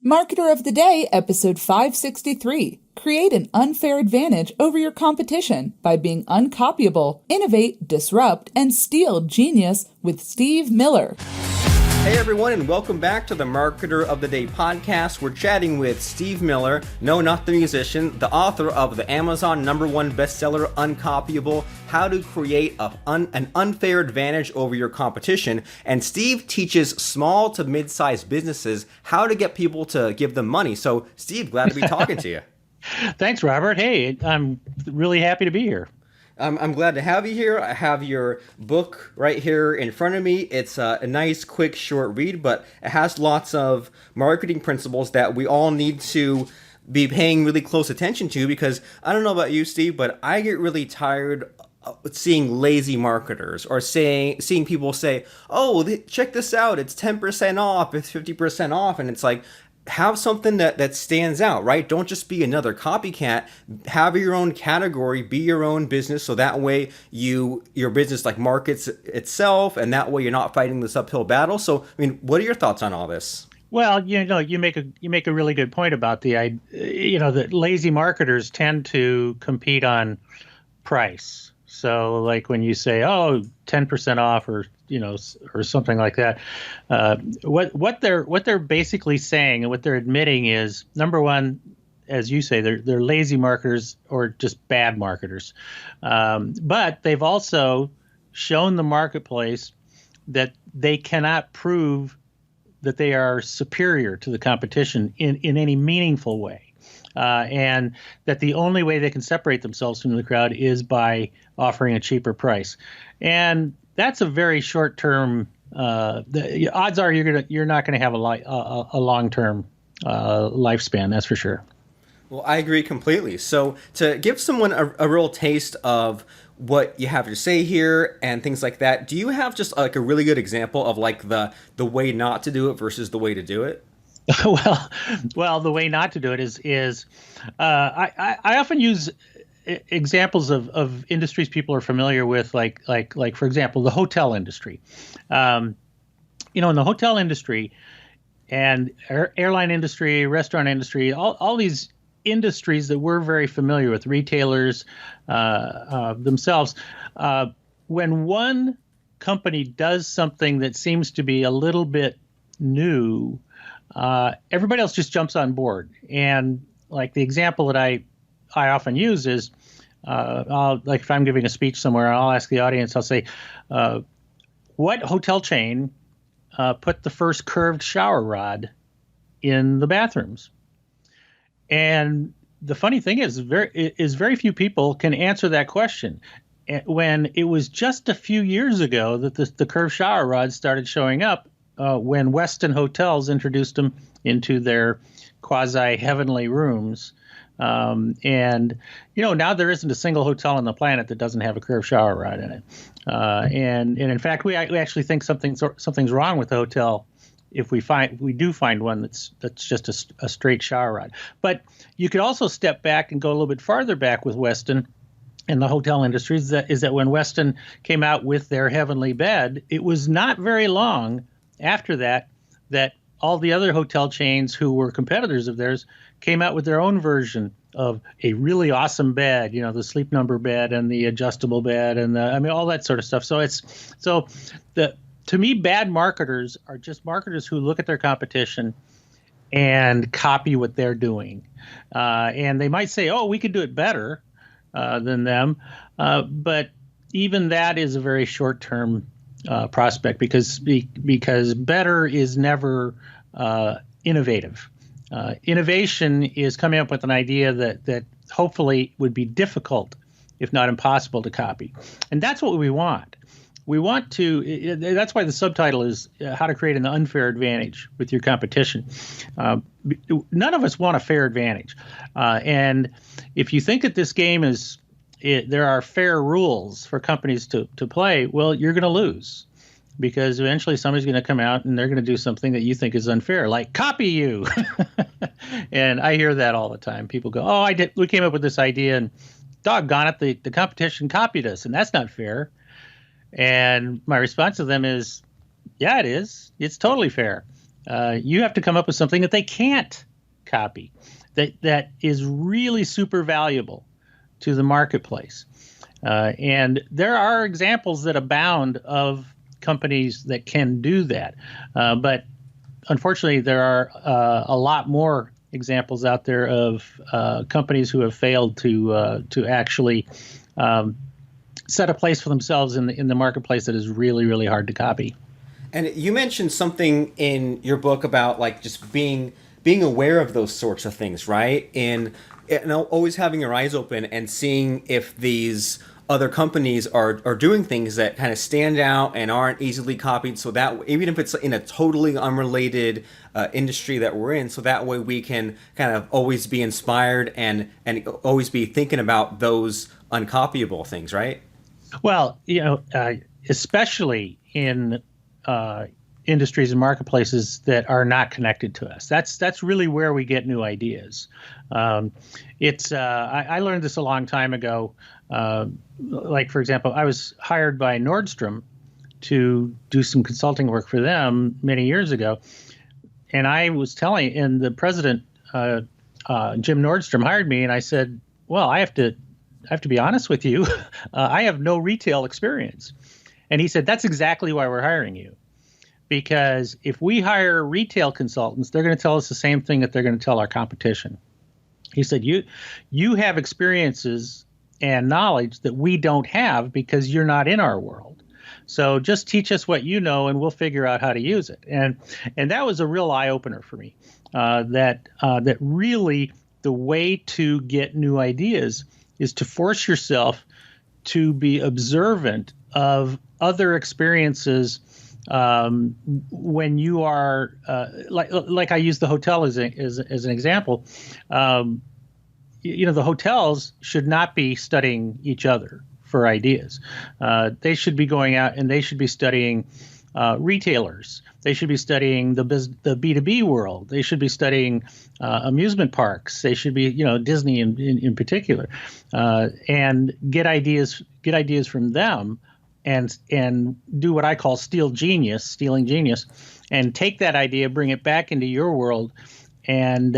Marketer of the Day, episode 563. Create an unfair advantage over your competition by being uncopyable, innovate, disrupt, and steal genius with Steve Miller. Hey everyone, and welcome back to the Marketer of the Day podcast. We're chatting with Steve Miller, no, not the musician, the author of the Amazon #1 bestseller, Uncopyable, How to Create an Unfair Advantage Over Your Competition. And Steve teaches small to mid-sized businesses how to get people to give them money. So Steve, glad to be talking to you. Thanks, Robert. Hey, I'm really happy to be here. I'm glad to have you here. I have your book right here in front of me. It's a nice, quick, short read, but it has lots of marketing principles that we all need to be paying really close attention to, because I don't know about you, Steve, but I get really tired of seeing lazy marketers or seeing people say, oh, check this out, it's 10% off, it's 50% off, and it's like, have something that stands out, right? Don't just be another copycat. Have your own category, be your own business, so that way your business like markets itself, and that way you're not fighting this uphill battle. So, I mean, what are your thoughts on all this? Well, you make a really good point about that lazy marketers tend to compete on price. So, like when you say, "Oh, 10% off," or something like that, what they're basically saying and what they're admitting is, number one, as you say, they're lazy marketers or just bad marketers. But they've also shown the marketplace that they cannot prove that they are superior to the competition in any meaningful way. And that the only way they can separate themselves from the crowd is by offering a cheaper price. And that's a very short-term. The odds are you're not going to have a long-term lifespan. That's for sure. Well, I agree completely. So to give someone a real taste of what you have to say here and things like that, do you have just like a really good example of like the way not to do it versus the way to do it? Well, the way not to do it is I often use examples of industries people are familiar with, like for example, the hotel industry. In the hotel industry and airline industry, restaurant industry, all these industries that we're very familiar with, retailers themselves, when one company does something that seems to be a little bit new, everybody else just jumps on board. And like the example that I often use is, like if I'm giving a speech somewhere, I'll ask the audience, I'll say, what hotel chain put the first curved shower rod in the bathrooms? And the funny thing is very few people can answer that question. When it was just a few years ago that the curved shower rods started showing up, when Westin Hotels introduced them into their quasi-heavenly rooms. And now there isn't a single hotel on the planet that doesn't have a curved shower rod in it. And in fact, we actually think something's wrong with the hotel if we do find one that's just a straight shower rod. But you could also step back and go a little bit farther back with Westin in the hotel industry. Is that when Westin came out with their heavenly bed, it was not very long after that all the other hotel chains who were competitors of theirs came out with their own version of a really awesome bed, the Sleep Number bed and the adjustable bed and all that sort of stuff. To me, bad marketers are just marketers who look at their competition and copy what they're doing. And they might say, oh, we could do it better than them. But even that is a very short-term prospect because better is never innovative. Innovation is coming up with an idea that hopefully would be difficult, if not impossible, to copy. And that's what we want. We want to, that's why the subtitle is How to Create an Unfair Advantage with Your Competition. None of us want a fair advantage. And if you think that this game there are fair rules for companies to play, well, you're going to lose. Because eventually somebody's going to come out and they're going to do something that you think is unfair, like copy you. And I hear that all the time. People go, oh, we came up with this idea and doggone it, the competition copied us, and that's not fair. And my response to them is, yeah, it is. It's totally fair. You have to come up with something that they can't copy, that is really super valuable to the marketplace. And there are examples that abound of companies that can do that. But unfortunately, there are a lot more examples out there of companies who have failed to actually set a place for themselves in the marketplace that is really, really hard to copy. And you mentioned something in your book about like just being aware of those sorts of things, right? And always having your eyes open and seeing if these other companies are doing things that kind of stand out and aren't easily copied, so that even if it's in a totally unrelated industry that we're in, so that way we can kind of always be inspired and always be thinking about those uncopyable things, right? Well, especially in industries and marketplaces that are not connected to us. That's really where we get new ideas. I learned this a long time ago. Like, for example, I was hired by Nordstrom to do some consulting work for them many years ago, and and the president, Jim Nordstrom, hired me, and I said, "Well, I have to be honest with you. I have no retail experience." And he said, "That's exactly why we're hiring you. Because if we hire retail consultants, they're going to tell us the same thing that they're going to tell our competition." He said, you have experiences and knowledge that we don't have because you're not in our world. So just teach us what you know and we'll figure out how to use it." And that was a real eye opener for me, that really the way to get new ideas is to force yourself to be observant of other experiences. When you are like I use the hotel as an example, the hotels should not be studying each other for ideas. They should be going out and they should be studying retailers. They should be studying the B2B world. They should be studying amusement parks. They should be, Disney in particular, and get ideas from them. And do what I call stealing genius, and take that idea, bring it back into your world, and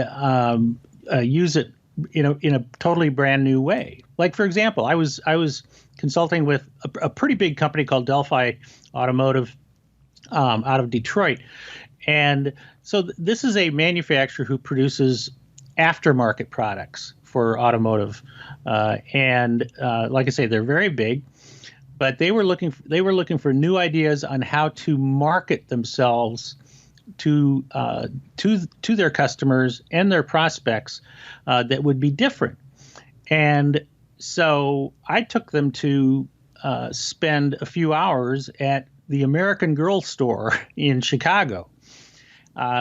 use it in a totally brand new way. Like, for example, I was consulting with a pretty big company called Delphi Automotive out of Detroit, and so this is a manufacturer who produces aftermarket products for automotive, and like I say, they're very big. But they were looking for new ideas on how to market themselves to their customers and their prospects that would be different. And so I took them to spend a few hours at the American Girl store in Chicago,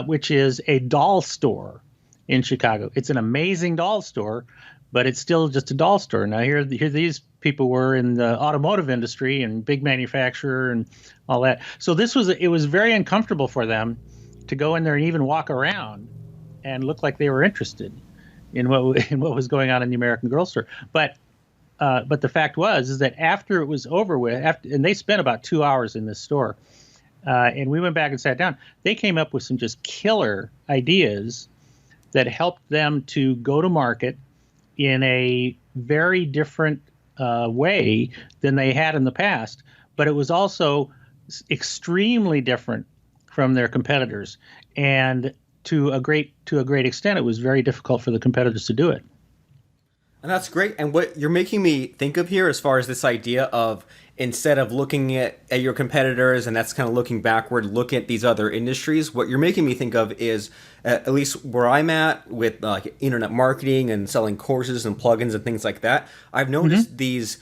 which is a doll store in Chicago. It's an amazing doll store, but it's still just a doll store. Now here these people were in the automotive industry and big manufacturer and all that. So it was very uncomfortable for them to go in there and even walk around and look like they were interested in what was going on in the American Girl store. But the fact is that after it was over with, and they spent about 2 hours in this store, and we went back and sat down, they came up with some just killer ideas that helped them to go to market in a very different way than they had in the past, but it was also extremely different from their competitors, and to a great extent, it was very difficult for the competitors to do it. And that's great. And what you're making me think of here, as far as this idea of, instead of looking at your competitors, and that's kind of looking backward, look at these other industries, what you're making me think of is, at least where I'm at with internet marketing and selling courses and plugins and things like that, I've noticed these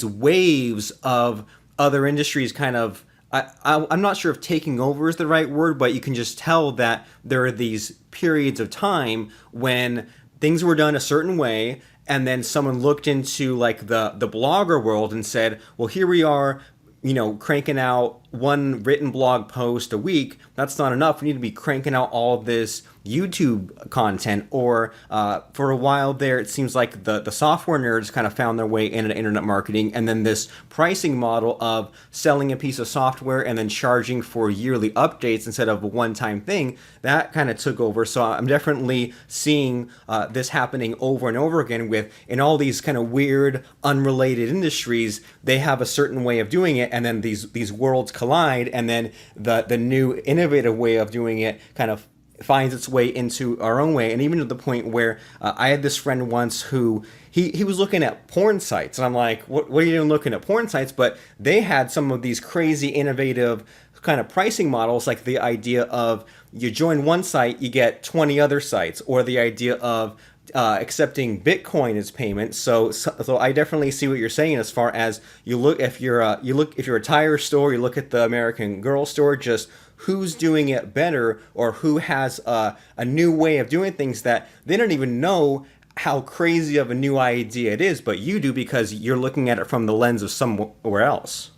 waves of other industries kind of, I'm not sure if taking over is the right word, but you can just tell that there are these periods of time when things were done a certain way, and then someone looked into like the blogger world and said, well, here we are, cranking out one written blog post a week, that's not enough. We need to be cranking out all of this YouTube content. Or for a while there, it seems like the software nerds kind of found their way into internet marketing, and then this pricing model of selling a piece of software and then charging for yearly updates instead of a one-time thing, that kind of took over. So I'm definitely seeing this happening over and over again with, in all these kind of weird, unrelated industries, they have a certain way of doing it, and then these worlds collide, and then the new innovative way of doing it kind of finds its way into our own way. And even to the point where I had this friend once who he was looking at porn sites, and I'm like, what are you doing looking at porn sites? But they had some of these crazy innovative kind of pricing models, like the idea of you join one site, you get 20 other sites, or the idea of accepting Bitcoin as payment. So I definitely see what you're saying as far as if you're a tire store, you look at the American Girl store, just who's doing it better, or who has a new way of doing things that they don't even know how crazy of a new idea it is, but you do because you're looking at it from the lens of somewhere else.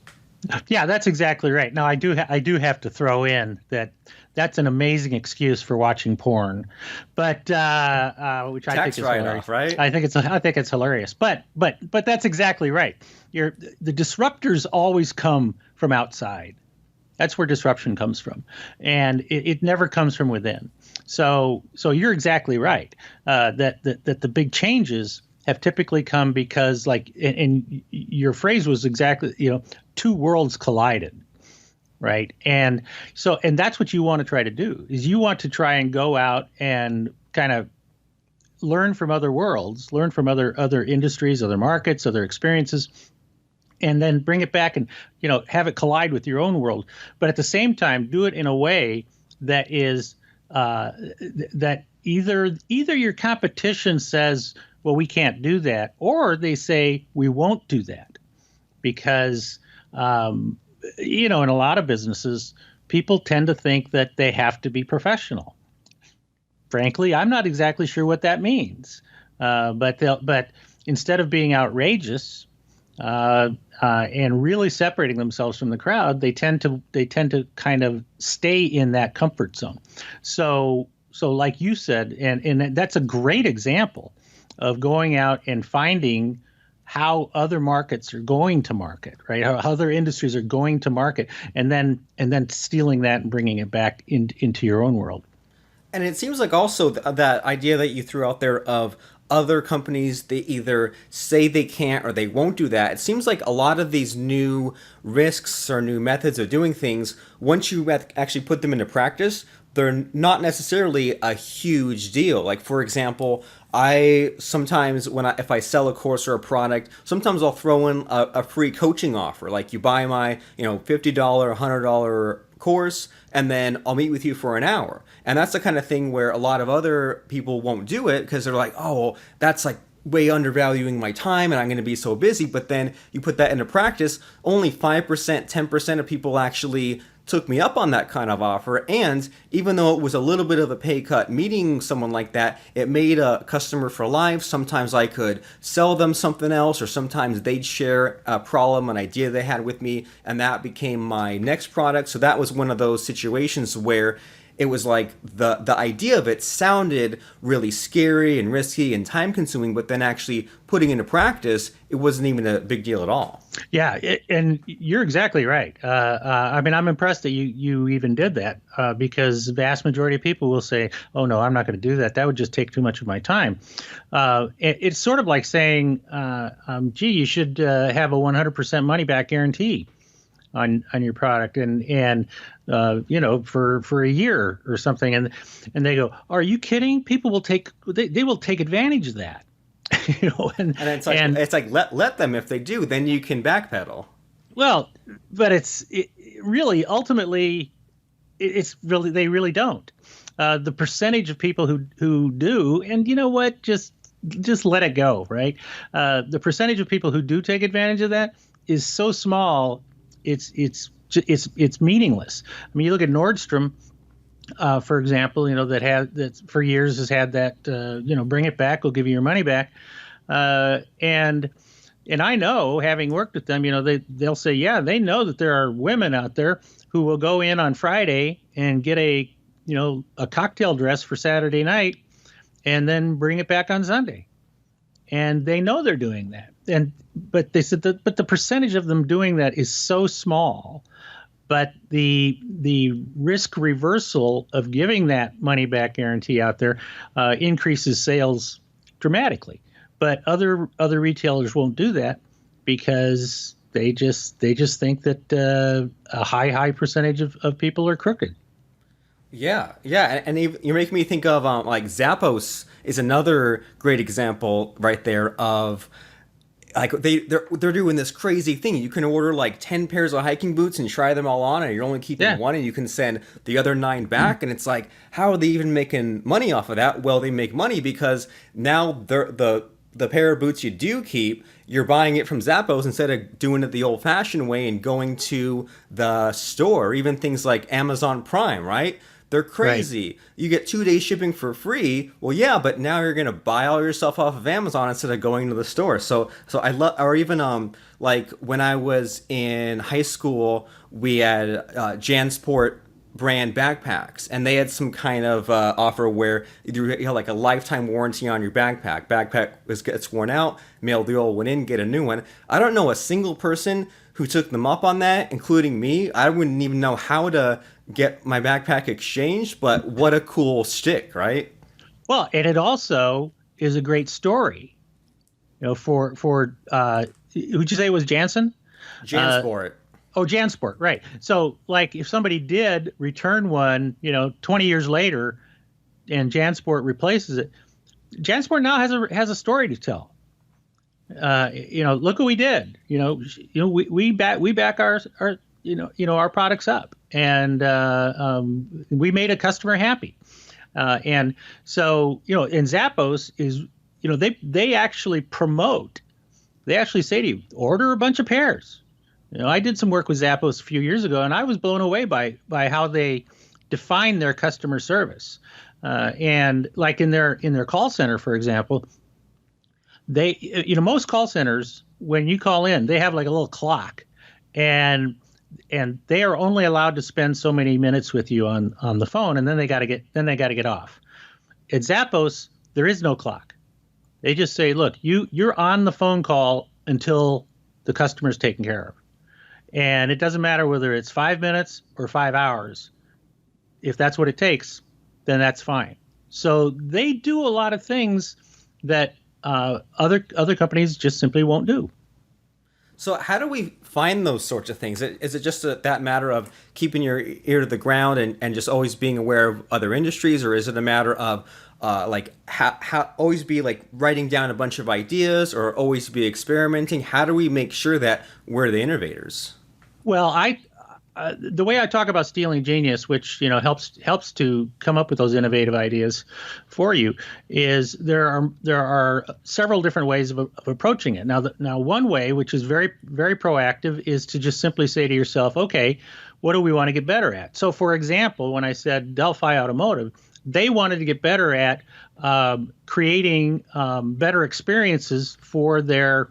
Yeah, that's exactly right. Now, I do have to throw in that that's an amazing excuse for watching porn, but which I think is hilarious. Right? I think it's hilarious. But that's exactly right. The disruptors always come from outside. That's where disruption comes from, and it never comes from within. So you're exactly right that the big changes have typically come because, like, and your phrase was exactly, two worlds collided, right? And that's what you want to try to do, is you want to try and go out and kind of learn from other worlds, learn from other industries, other markets, other experiences, and then bring it back and, have it collide with your own world. But at the same time, do it in a way that is that either your competition says, well, we can't do that, or they say we won't do that, because in a lot of businesses, people tend to think that they have to be professional. Frankly, I'm not exactly sure what that means, but instead of being outrageous and really separating themselves from the crowd, they tend to kind of stay in that comfort zone. So like you said, and that's a great example of going out and finding how other markets are going to market, right? How other industries are going to market, and then stealing that and bringing it back into your own world. And it seems like also that idea that you threw out there of other companies, they either say they can't or they won't do that. It seems like a lot of these new risks or new methods of doing things, once you actually put them into practice, they're not necessarily a huge deal. Like, for example, I sometimes if I sell a course or a product, sometimes I'll throw in a free coaching offer. Like, you buy my $50, $100 course, and then I'll meet with you for an hour. And that's the kind of thing where a lot of other people won't do it because they're like, oh, well, that's like way undervaluing my time and I'm going to be so busy. But then you put that into practice, only 5%, 10% of people actually took me up on that kind of offer. And even though it was a little bit of a pay cut meeting someone like that, it made a customer for life. Sometimes I could sell them something else, or sometimes they'd share a problem, an idea they had with me, and that became my next product. So that was one of those situations where it was like the idea of it sounded really scary and risky and time consuming, but then actually putting into practice, it wasn't even a big deal at all. Yeah, and you're exactly right. I mean, I'm impressed that you even did that, because the vast majority of people will say, oh, no, I'm not going to do that. That would just take too much of my time. It's sort of like saying, gee, you should have a 100% money back guarantee on your product and for a year or something, and they go, are you kidding? People will take advantage of that. And it's like let them. If they do, then you can backpedal. Well, but really ultimately they really don't. The percentage of people who do, and you know what, just let it go, right? The percentage of people who do take advantage of that is so small, it's meaningless. I mean, you look at Nordstrom, for example, that for years has had that, bring it back, we'll give you your money back, and And I know, having worked with them, they'll say, yeah, they know that there are women out there who will go in on Friday and get a cocktail dress for Saturday night and then bring it back on Sunday. And they know they're doing that. But they said but the percentage of them doing that is so small. But the risk reversal of giving that money back guarantee out there increases sales dramatically. But other retailers won't do that because they just think that a high percentage of people are crooked. Yeah, and you're making me think of like Zappos is another great example right there of like they're doing this crazy thing. You can order like 10 pairs of hiking boots and try them all on, and you're only keeping one, and you can send the other 9 back. And it's like, how are they even making money off of that? Well, they make money because now the pair of boots you do keep, you're buying it from Zappos instead of doing it the old-fashioned way and going to the store. Even things like Amazon Prime, right? They're crazy. Right. You get 2 days shipping for free. Well, yeah, but now you're gonna buy all your stuff off of Amazon instead of going to the store. So I love, or even like when I was in high school, we had JanSport brand backpacks, and they had some kind of offer where you had like a lifetime warranty on your backpack. Gets worn out, mail the old one in, get a new one. I don't know a single person who took them up on that, including me. I wouldn't even know how to get my backpack exchanged, but what a cool shtick, right? Well, and it also is a great story, for who'd you say was Jansen? JanSport. JanSport, right. So, like, if somebody did return one, 20 years later, and JanSport replaces it, JanSport now has a story to tell. Look what we did. We back our products up, and we made a customer happy. And so, and Zappos is, they actually promote. They actually say to you, order a bunch of pairs. I did some work with Zappos a few years ago, and I was blown away by how they define their customer service. And like in their call center, for example, they, most call centers, when you call in, they have like a little clock, and they are only allowed to spend so many minutes with you on the phone, and then they got to get off. At Zappos, there is no clock. They just say, look, you're on the phone call until the customer's taken care of. And it doesn't matter whether it's 5 minutes or 5 hours. If that's what it takes, then that's fine. So they do a lot of things that other companies just simply won't do. So how do we find those sorts of things? Is it just that matter of keeping your ear to the ground and just always being aware of other industries, or is it a matter of how always be like writing down a bunch of ideas, or always be experimenting? How do we make sure that we're the innovators? Well, the way I talk about stealing genius, which helps to come up with those innovative ideas for you, is there are several different ways of approaching it. Now one way, which is very very proactive, is to just simply say to yourself, okay, what do we want to get better at? So, for example, when I said Delphi Automotive, they wanted to get better at creating better experiences for their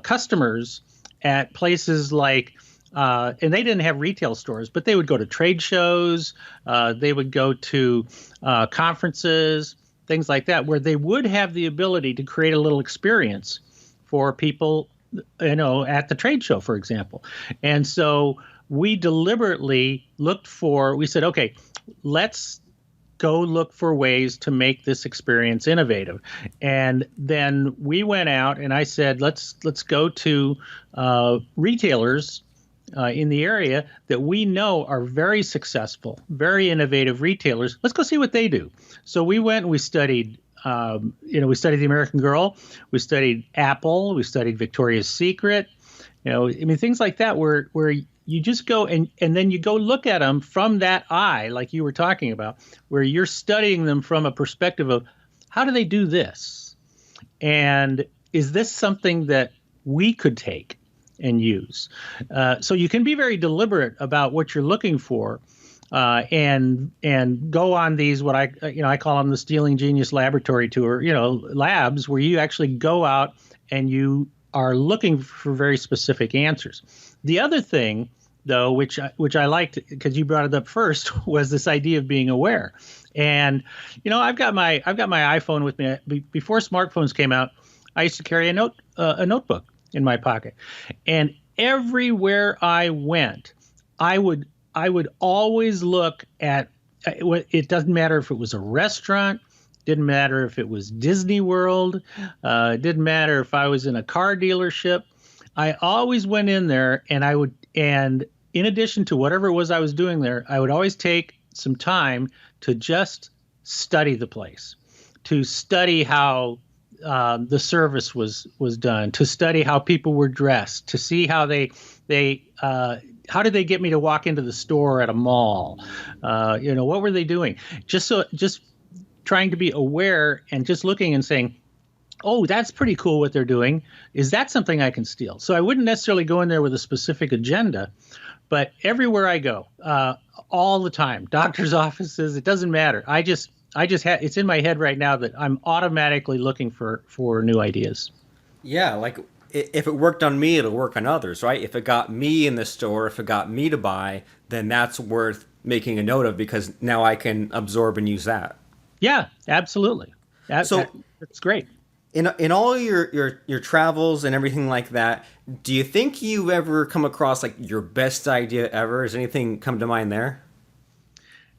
customers at places like. And they didn't have retail stores, but they would go to trade shows, they would go to conferences, things like that, where they would have the ability to create a little experience for people, at the trade show, for example. And so we deliberately we said, okay, let's go look for ways to make this experience innovative. And then we went out and I said, let's go to retailers in the area that we know are very successful, very innovative retailers. Let's go see what they do. So we went and we studied, we studied the American Girl, we studied Apple, we studied Victoria's Secret, things like that where you just go and then you go look at them from that eye, like you were talking about, where you're studying them from a perspective of how do they do this? And is this something that we could take and use? So you can be very deliberate about what you're looking for, and go on these, what I call them the Stealing Genius Laboratory Tour, labs where you actually go out and you are looking for very specific answers. The other thing, though, which I liked because you brought it up first, was this idea of being aware. And I've got my iPhone with me. Before smartphones came out, I used to carry a notebook in my pocket, and everywhere I went, I would always look at. It doesn't matter if it was a restaurant, didn't matter if it was Disney World, didn't matter if I was in a car dealership. I always went in there, and in addition to whatever it was I was doing there, I would always take some time to just study the place, to study how the service was done, to study how people were dressed, to see how they how did they get me to walk into the store at a mall? What were they doing? Just trying to be aware and just looking and saying, oh, that's pretty cool what they're doing. Is that something I can steal? So I wouldn't necessarily go in there with a specific agenda, but everywhere I go, all the time, doctor's offices, it doesn't matter. I just it's in my head right now that I'm automatically looking for new ideas. Yeah, like if it worked on me, it'll work on others, right? If it got me in the store, if it got me to buy, then that's worth making a note of because now I can absorb and use that. Yeah, absolutely. That's great. In all your travels and everything like that, do you think you've ever come across like your best idea ever? Has anything come to mind there?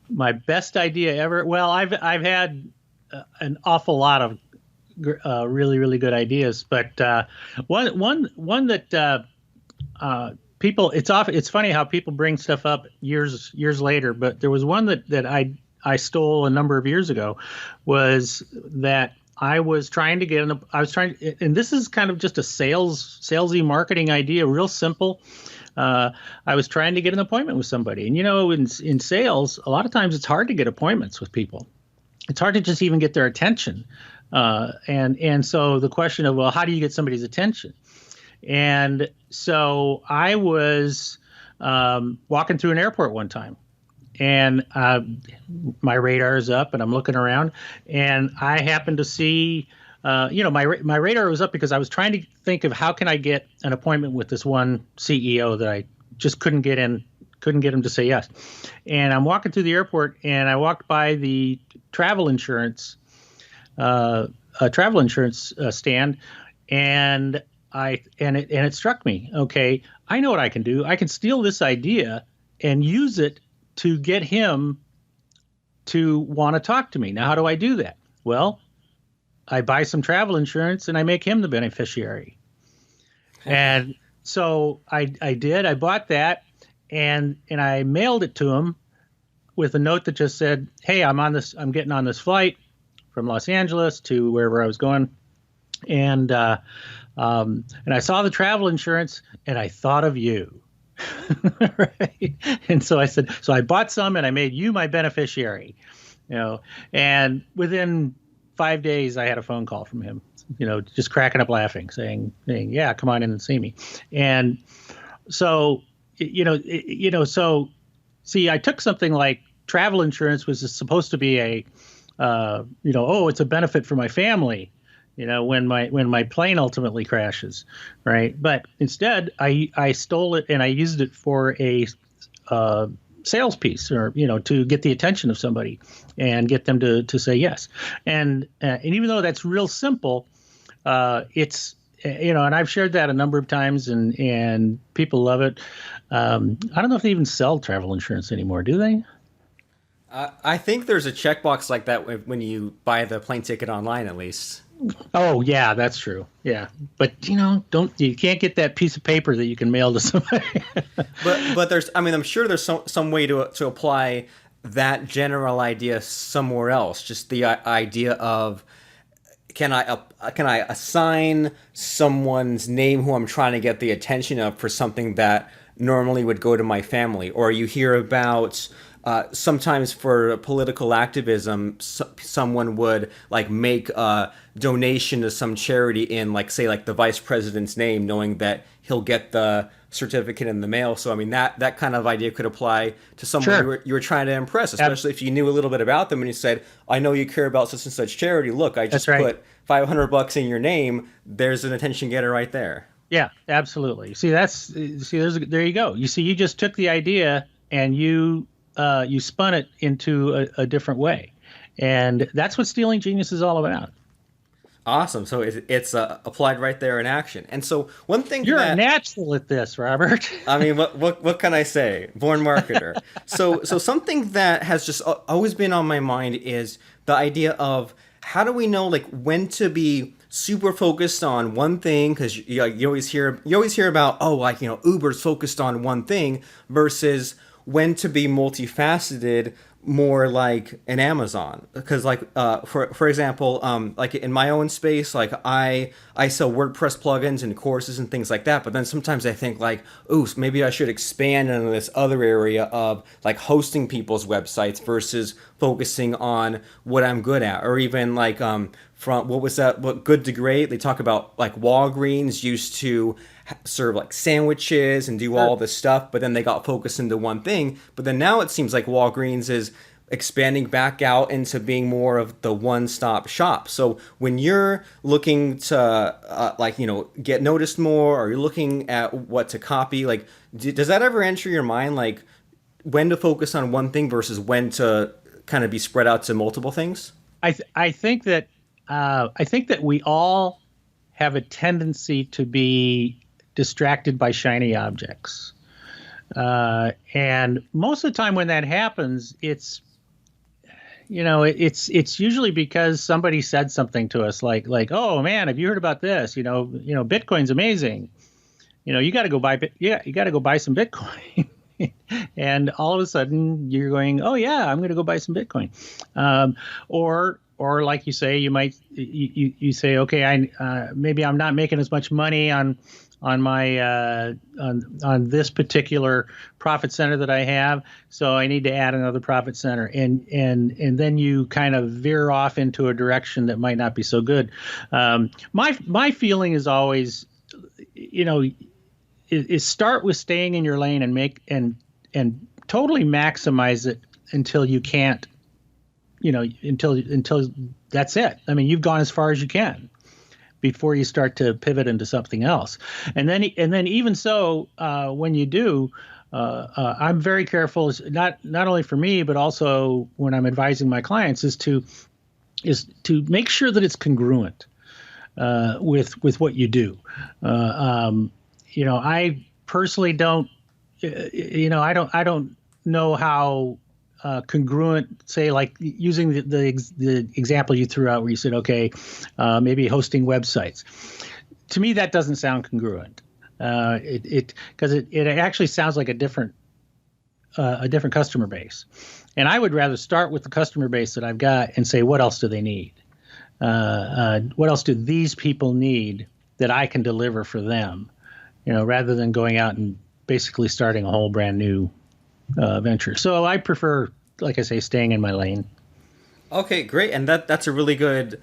My best idea ever? Well, I've had an awful lot of really, really good ideas, but one that people, it's funny how people bring stuff up years later, but there was one that I stole a number of years ago, was that I was trying to get and this is kind of just a salesy marketing idea, real simple. I was trying to get an appointment with somebody, and in sales, a lot of times it's hard to get appointments with people. It's hard to just even get their attention. And so the question of, well, how do you get somebody's attention? And so I was walking through an airport one time, and my radar is up, and I'm looking around, and I happened to see, my radar was up because I was trying to think of how can I get an appointment with this one CEO that I just couldn't get him to say yes. And I'm walking through the airport, and I walked by the travel insurance stand, and it struck me. Okay, I know what I can do. I can steal this idea and use it to get him to want to talk to me. Now, how do I do that? Well, I buy some travel insurance and I make him the beneficiary. And so I did. I bought that and I mailed it to him with a note that just said, "Hey, I'm getting on this flight from Los Angeles to wherever I was going." And I saw the travel insurance and I thought of you. Right. And so I said, so I bought some and I made you my beneficiary, and within 5 days I had a phone call from him, just cracking up laughing, saying, yeah, come on in and see me. And so, so see, I took something like travel insurance was supposed to be a, it's a benefit for my family, when my plane ultimately crashes, right? But instead, I stole it and I used it for a sales piece, or to get the attention of somebody and get them to say yes. And even though that's real simple, it's and I've shared that a number of times, and people love it. I don't know if they even sell travel insurance anymore, do they? I think there's a checkbox like that when you buy the plane ticket online, at least. Oh yeah, that's true. Yeah, but you can't get that piece of paper that you can mail to somebody. but there's, I'm sure there's some way to apply that general idea somewhere else. Just the idea of can I assign someone's name who I'm trying to get the attention of for something that normally would go to my family, or you hear about sometimes for political activism, someone would like make a donation to some charity in like say like the vice president's name, knowing that he'll get the certificate in the mail. So I mean that kind of idea could apply to someone Sure. you were trying to impress, especially if you knew a little bit about them and you said, "I know you care about such and such charity. Look, I just That's right. put $500 in your name." There's an attention getter right there. Yeah, absolutely. There you go. You see, you just took the idea and you spun it into a different way, and that's what Stealing Genius is all about. Awesome. So it's applied right there in action. And so one thing You're that a natural at this, Robert. I mean, what can I say? Born marketer. So something that has just always been on my mind is the idea of how do we know like when to be super focused on one thing, because you always hear about, oh, like, you know, Uber's focused on one thing, versus when to be multifaceted, more like an Amazon. Because like for example, like in my own space, like I sell WordPress plugins and courses and things like that, but then sometimes I think like, ooh, maybe I should expand into this other area of like hosting people's websites versus focusing on what I'm good at. Or even like from what Good to Great, they talk about like Walgreens used to serve like sandwiches and do all this stuff, but then they got focused into one thing. But then now it seems like Walgreens is expanding back out into being more of the one-stop shop. So when you're looking to like, you know, get noticed more, or you're looking at what to copy, like does that ever enter your mind, like when to focus on one thing versus when to kind of be spread out to multiple things? I think that we all have a tendency to be distracted by shiny objects, and most of the time when that happens, it's usually because somebody said something to us like, oh man, have you heard about this? Bitcoin's amazing. You got to go buy some Bitcoin. And all of a sudden you're going, oh yeah, I'm going to go buy some Bitcoin. Or like you say, you say, okay, maybe I'm not making as much money on my on this particular profit center that I have, so I need to add another profit center, and then you kind of veer off into a direction that might not be so good. My feeling is always, is start with staying in your lane and make and totally maximize it until you can't, until that's it. I mean, you've gone as far as you can before you start to pivot into something else. And then even so, when you do, I'm very careful, not only for me, but also when I'm advising my clients, is to make sure that it's congruent with what you do. I personally don't, I don't know how congruent, say, like using the example you threw out where you said, okay, maybe hosting websites. To me, that doesn't sound congruent. Because it actually sounds like a different customer base. And I would rather start with the customer base that I've got and say, what else do they need? What else do these people need that I can deliver for them? Rather than going out and basically starting a whole brand new venture. So I prefer, like I say, staying in my lane. Okay, great. And that's a really good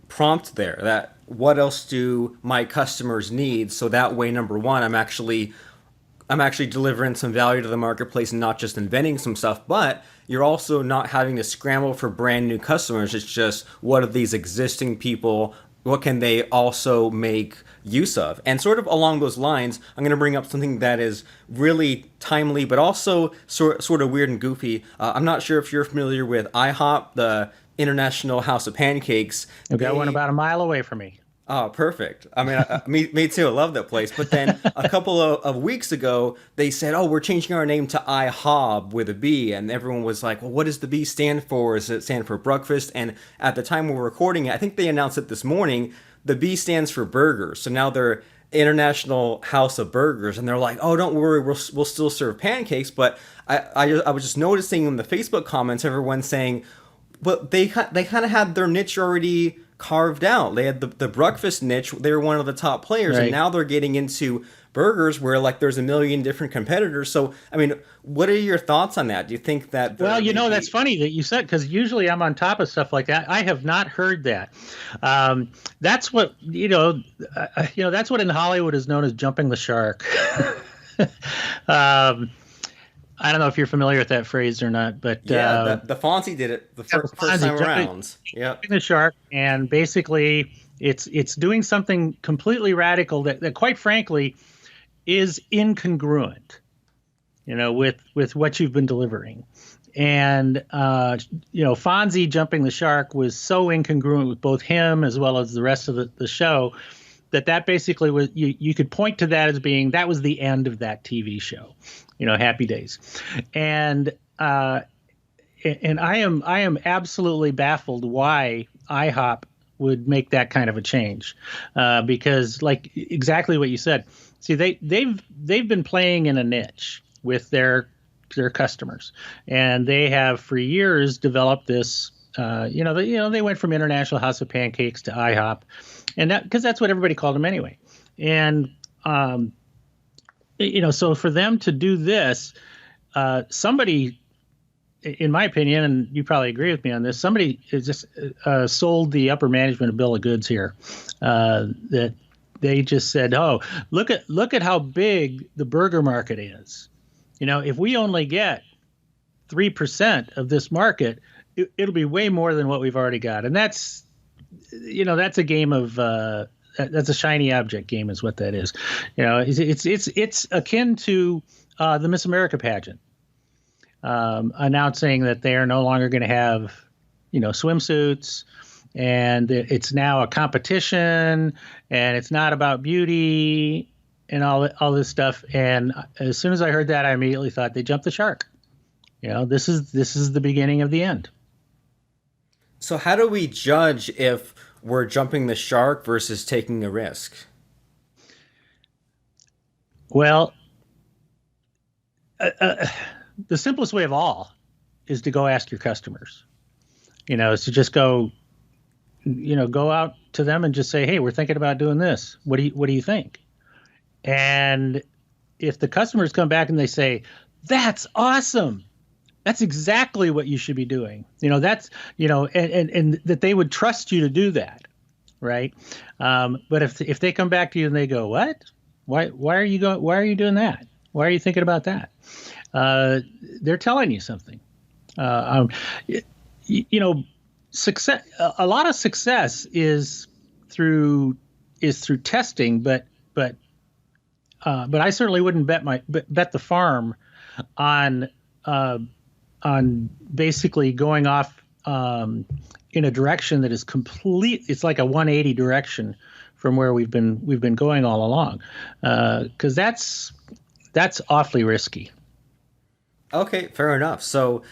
prompt there. That what else do my customers need? So that way, number one, I'm actually delivering some value to the marketplace and not just inventing some stuff, but you're also not having to scramble for brand new customers. It's just, what are these existing people? What can they also make use of? And sort of along those lines, I'm going to bring up something that is really timely, but also sort of weird and goofy. I'm not sure if you're familiar with IHOP, the International House of Pancakes. I've got one about a mile away from me. Oh, perfect. I mean, me too. I love that place. But then a couple of weeks ago, they said, oh, we're changing our name to IHOB with a B. And everyone was like, well, what does the B stand for? Does it stand for breakfast? And at the time we're recording it, I think they announced it this morning, the B stands for burgers. So now they're International House of Burgers. And they're like, oh, don't worry, we'll still serve pancakes. But I was just noticing in the Facebook comments, everyone saying, well, they kind of had their niche already carved out. They had the breakfast niche. They were one of the top players, right. And now they're getting into burgers where like there's a million different competitors. So, I mean, what are your thoughts on that? Do you think that Well, that's funny that you said, because usually I'm on top of stuff like that. I have not heard that. That's what that's what in Hollywood is known as jumping the shark. I don't know if you're familiar with that phrase or not, but yeah, the Fonzie did it the first time around. Yeah, the shark, and basically it's doing something completely radical that quite frankly is incongruent, with what you've been delivering. And Fonzie jumping the shark was so incongruent with both him as well as the rest of the show that basically was you could point to that as being that was the end of that TV show. Happy Days. And I am absolutely baffled why IHOP would make that kind of a change, because like exactly what you said. See, they've been playing in a niche with their customers, and they have for years developed this. They went from International House of Pancakes to IHOP, and that because that's what everybody called them anyway. And so for them to do this, somebody, in my opinion, and you probably agree with me on this, somebody has just sold the upper management a bill of goods here. That they just said, "Oh, look at how big the burger market is. If we only get 3% of this market, it'll be way more than what we've already got." And that's a game of that's a shiny object game, is what that is. It's akin to the Miss America pageant, announcing that they are no longer going to have swimsuits, and it's now a competition, and it's not about beauty and all this stuff. And as soon as I heard that, I immediately thought they jumped the shark. This is the beginning of the end. So how do we judge if we're jumping the shark versus taking a risk? Well, the simplest way of all is to go ask your customers. Is to just go out to them and just say, "Hey, we're thinking about doing this. What do you think?" And if the customers come back and they say, "That's awesome. That's exactly what you should be doing." That's, and that they would trust you to do that. Right. But if they come back to you and they go, "What? Why are you doing that? Why are you thinking about that?" They're telling you something. Success, a lot of success is through testing, but I certainly wouldn't bet the farm on basically going off in a direction that is complete. It's like a 180 direction from where we've been going all along, because that's awfully risky. Okay, fair enough. So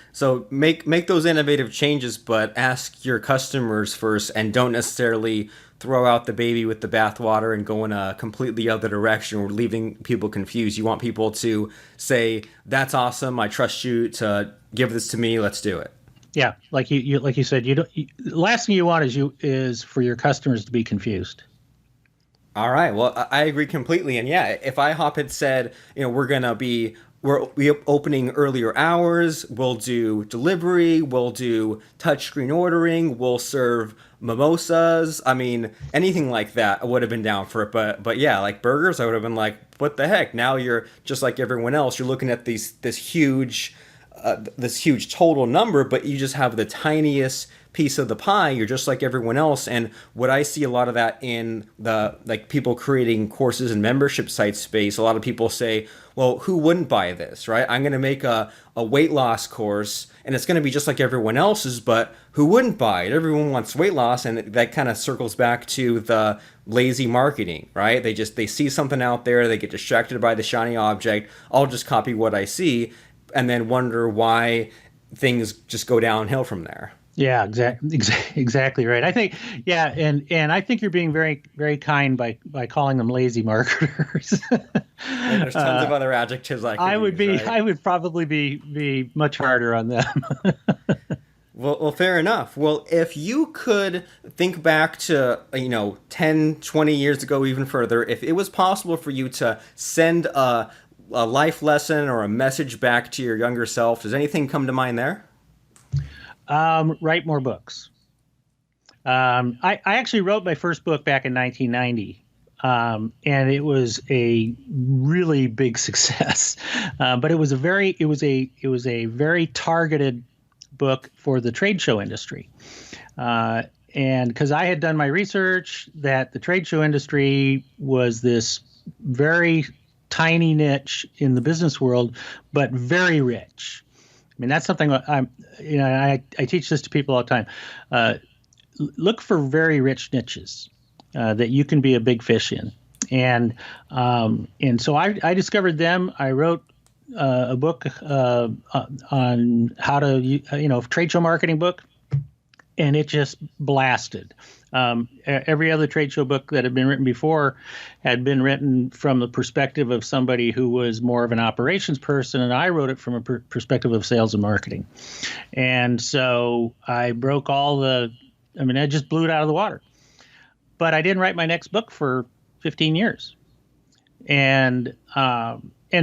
make those innovative changes, but ask your customers first, and don't necessarily throw out the baby with the bathwater and go in a completely other direction or leaving people confused. You want people to say, "That's awesome. I trust you to give this to me. Let's do it." Yeah, like you said, the last thing you want is for your customers to be confused. All right. Well, I agree completely. And yeah, if IHOP had said, we're opening earlier hours, we'll do delivery, we'll do touchscreen ordering, we'll serve mimosas. I mean, anything like that, I would have been down for it. But yeah, like burgers, I would have been like, what the heck? Now you're just like everyone else. You're looking at this huge total number, but you just have the tiniest piece of the pie. You're just like everyone else. And what I see a lot of that in the people creating courses and membership site space, a lot of people say, well, who wouldn't buy this, right? I'm going to make a weight loss course and it's going to be just like everyone else's, but who wouldn't buy it? Everyone wants weight loss. And that kind of circles back to the lazy marketing, right? They see something out there, they get distracted by the shiny object. I'll just copy what I see and then wonder why things just go downhill from there. Yeah, exactly right. I think, yeah, and I think you're being very, very kind by calling them lazy marketers. And there's tons of other adjectives I would probably be much harder on them. Well, fair enough. Well, if you could think back to, 10, 20 years ago, even further, if it was possible for you to send a life lesson or a message back to your younger self, does anything come to mind there? Write more books. I actually wrote my first book back in 1990. And it was a really big success, but it was a very targeted book for the trade show industry, and because I had done my research that the trade show industry was this very tiny niche in the business world, but very rich. I mean, that's something I teach this to people all the time. Look for very rich niches that you can be a big fish in, and so I discovered them. I wrote a book on how to trade show marketing book, and it just blasted. Every other trade show book that had been written before had been written from the perspective of somebody who was more of an operations person, and I wrote it from a perspective of sales and marketing. And so I broke I just blew it out of the water. But I didn't write my next book for 15 years. And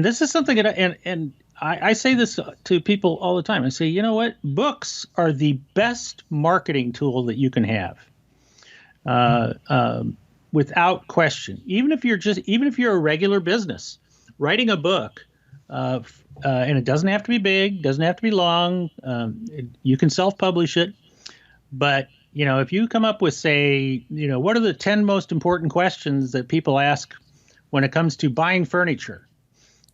this is something that I say this to people all the time. I say, you know what? Books are the best marketing tool that you can have, without question. Even if you're a regular business, writing a book, and it doesn't have to be big, doesn't have to be long. You can self-publish it, but if you come up with, say, what are the 10 most important questions that people ask when it comes to buying furniture,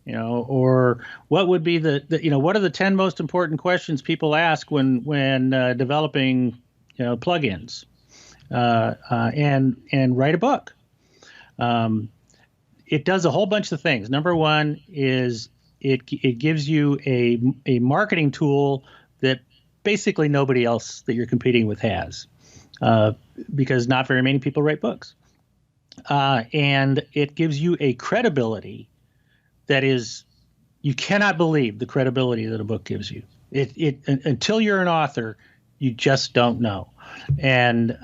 or what would be what are the 10 most important questions people ask when developing, plugins, and write a book. It does a whole bunch of things. Number one is it gives you a marketing tool that basically nobody else that you're competing with has, because not very many people write books. And it gives you a credibility that is, you cannot believe the credibility that a book gives you. Until you're an author, you just don't know. And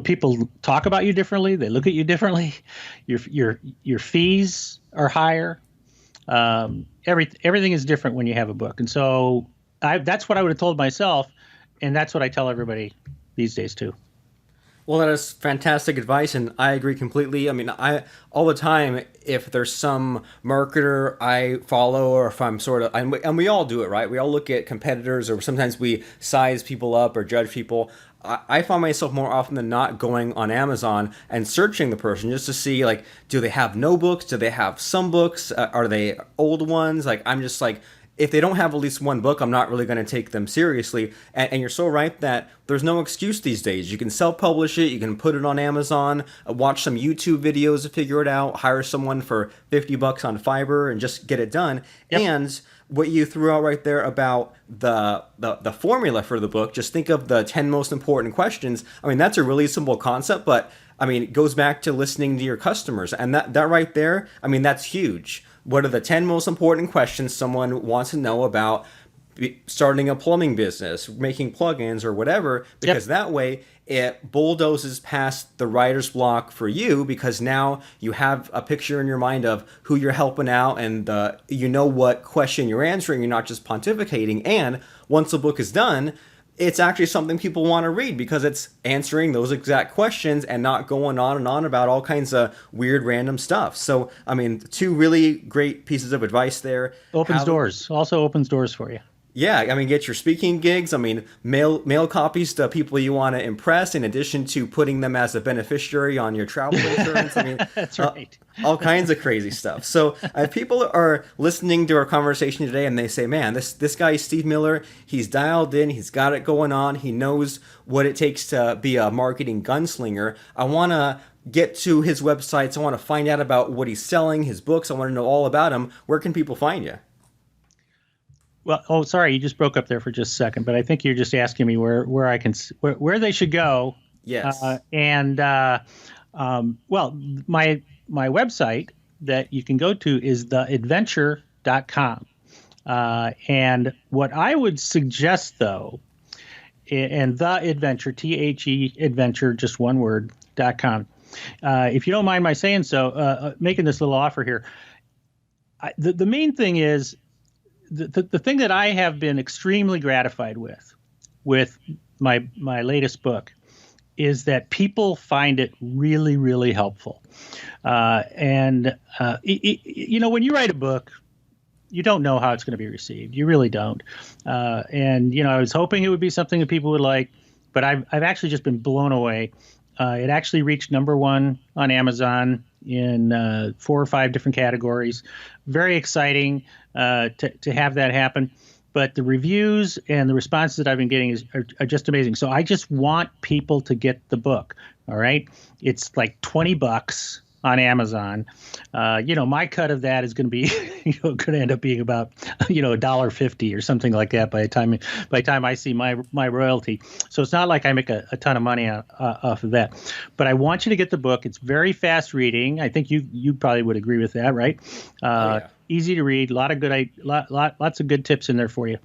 people talk about you differently. They look at you differently. Your fees are higher. Everything is different when you have a book. And so that's what I would have told myself, and that's what I tell everybody these days too. Well, that is fantastic advice, and I agree completely. I mean, all the time, if there's some marketer I follow, or if I'm and we all do it, right? We all look at competitors, or sometimes we size people up or judge people. I find myself more often than not going on Amazon and searching the person just to see, like, do they have no books? Do they have some books? Are they old ones? Like, I'm just like, if they don't have at least one book, I'm not really going to take them seriously. And you're so right that there's no excuse these days. You can self-publish it. You can put it on Amazon, watch some YouTube videos to figure it out, hire someone for $50 on Fiverr and just get it done. Yep. And what you threw out right there about the formula for the book, just think of the 10 most important questions. I mean, that's a really simple concept, but I mean, it goes back to listening to your customers. And that right there, I mean, that's huge. What are the 10 most important questions someone wants to know about starting a plumbing business, making plugins or whatever? Because that way it bulldozes past the writer's block for you, because now you have a picture in your mind of who you're helping out, and what question you're answering. You're not just pontificating. And once the book is done, it's actually something people want to read, because it's answering those exact questions and not going on and on about all kinds of weird random stuff. So, I mean, two really great pieces of advice there. Also opens doors for you. Yeah, I mean, get your speaking gigs. I mean, mail copies to people you want to impress, in addition to putting them as a beneficiary on your travel insurance. I mean, that's right. All kinds of crazy stuff. So if people are listening to our conversation today and they say, man, this guy, Steve Miller, he's dialed in, he's got it going on, he knows what it takes to be a marketing gunslinger. I want to get to his websites. I want to find out about what he's selling, his books. I want to know all about him. Where can people find you? Well, sorry, you just broke up there for just a second, but I think you're just asking me where they should go. Yes. My website that you can go to is theadventure.com. And what I would suggest, though, and the adventure, THE adventure, just one word, .com. If you don't mind my saying so, making this little offer here, the main thing is the thing that I have been extremely gratified with my latest book is that people find it really, really helpful. When you write a book, you don't know how it's going to be received. You really don't. I was hoping it would be something that people would like, but I've actually just been blown away. It actually reached #1 on Amazon in 4 or 5 different categories. Very exciting to have that happen. But the reviews and the responses that I've been getting are just amazing. So I just want people to get the book. All right. It's like $20 on Amazon. My cut of that is going to be, going to end up being about, $1.50 or something like that by the time I see my royalty. So it's not like I make a ton of money off of that. But I want you to get the book. It's very fast reading. I think you probably would agree with that, right? Yeah. Easy to read. Lots of good tips in there for you.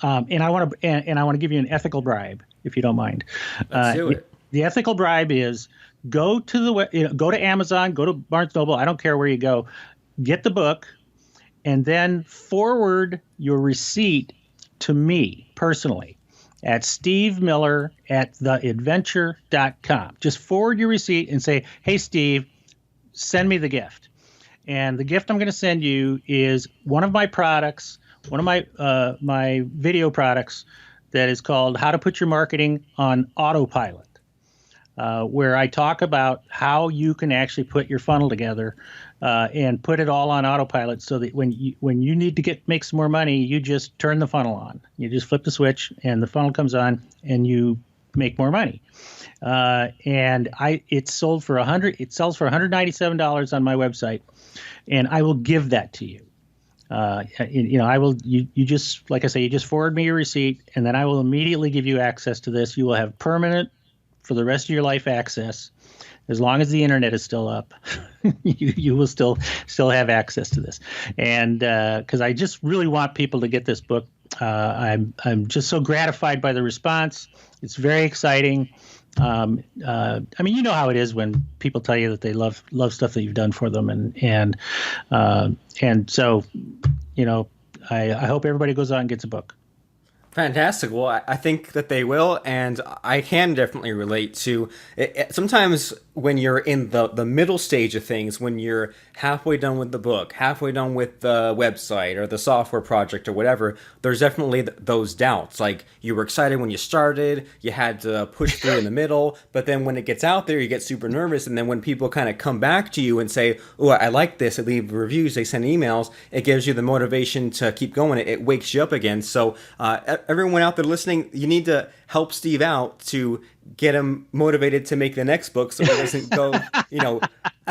And I want to give you an ethical bribe, if you don't mind. Let's do it. The ethical bribe is go to Amazon, go to Barnes & Noble. I don't care where you go. Get the book, and then forward your receipt to me personally at stevemiller@theadventure.com. Just forward your receipt and say, "Hey, Steve, send me the gift." And the gift I'm going to send you is one of my products, one of my video products that is called How to Put Your Marketing on Autopilot, where I talk about how you can actually put your funnel together and put it all on autopilot so that when you need to make some more money, you just turn the funnel on. You just flip the switch and the funnel comes on and you make more money. It sells for $197 on my website, and I will give that to you. I will. You just, like I say, you just forward me your receipt, and then I will immediately give you access to this. You will have permanent, for the rest of your life, access. As long as the internet is still up, you will still have access to this. And because I just really want people to get this book. I'm just so gratified by the response. It's very exciting. You know how it is when people tell you that they love stuff that you've done for them, and so, I hope everybody goes out and gets a book. Fantastic. Well, I think that they will, and I can definitely relate to it. Sometimes when you're in the middle stage of things, when you're halfway done with the book, halfway done with the website or the software project or whatever, there's definitely those doubts. Like, you were excited when you started, you had to push through in the middle, but then when it gets out there, you get super nervous, and then when people kind of come back to you and say, "Oh, I like this," they leave reviews, they send emails, it gives you the motivation to keep going. It wakes you up again. So everyone out there listening, you need to help Steve out to get him motivated to make the next book, so he doesn't go,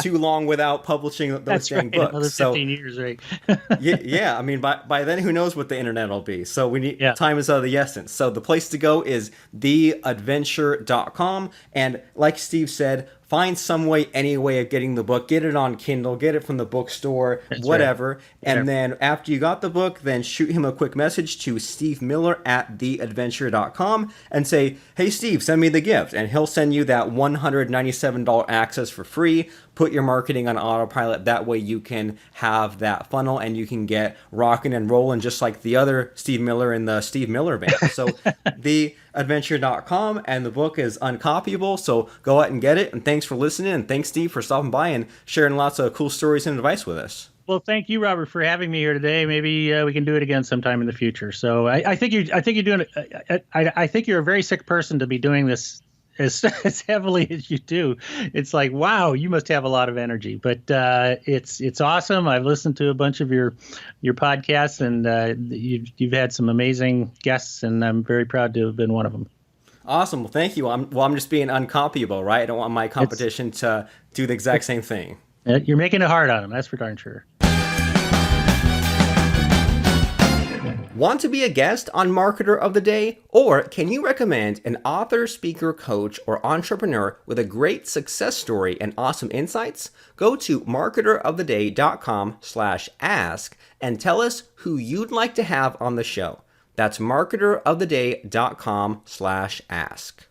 too long without publishing those That's dang right, books. another 15 years, right? yeah. I mean, by then, who knows what the internet will be? So we need time is of the essence. So the place to go is theadventure.com, and like Steve said, find some way, any way of getting the book. Get it on Kindle, get it from the bookstore, whatever. Right. And then after you got the book, then shoot him a quick message to stevemiller@theadventure.com and say, "Hey, Steve, send me the gift." And he'll send you that $197 access for free. Put your marketing on autopilot. That way you can have that funnel and you can get rocking and rolling just like the other Steve Miller in the Steve Miller Band. So theadventure.com, and the book is Uncopyable. So go out and get it. And thanks for listening. And thanks, Steve, for stopping by and sharing lots of cool stories and advice with us. Well, thank you, Robert, for having me here today. Maybe we can do it again sometime in the future. So I think you're doing. I think you're a very sick person to be doing this as heavily as you do. It's like, wow, you must have a lot of energy. But it's awesome. I've listened to a bunch of your podcasts, and you've had some amazing guests, and I'm very proud to have been one of them. Awesome. Well, thank you. I'm just being uncopyable, right? I don't want my competition to do the exact same thing. You're making it hard on them. That's for darn sure. Want to be a guest on Marketer of the Day? Or can you recommend an author, speaker, coach, or entrepreneur with a great success story and awesome insights? Go to marketeroftheday.com/ask and tell us who you'd like to have on the show. That's marketeroftheday.com/ask.